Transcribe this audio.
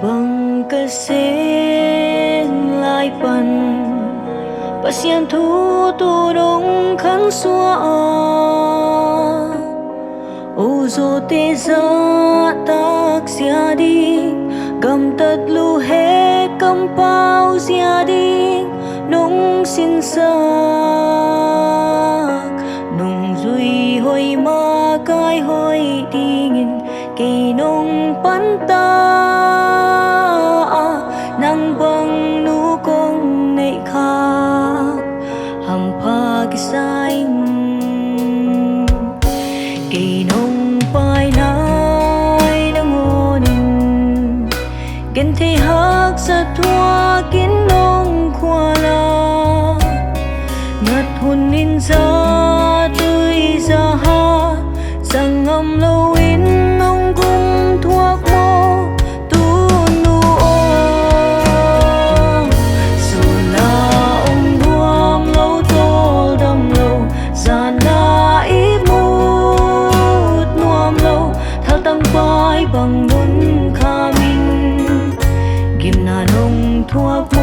bang kasing lai pan pasien thu tu dong khăn xua ô zo te za tak sia đi cầm tật lu he cầm bao sia đi nong xin sa nong duy hoi ma kai hoi tingin kay nong panta nang bang nu kong nei khak hang pa kisaing kay nong pai nai nangonin gen thei hak sa thua kin nong khwala ngат hun in za tui za ha sang ngam lâu in nong cung thuốc mô tu nu ô dù là ông buông lâu tô đâm lâu già na ít mút nuông lâu thao tăng vai bằng nôn kha minh kim na nong thuốc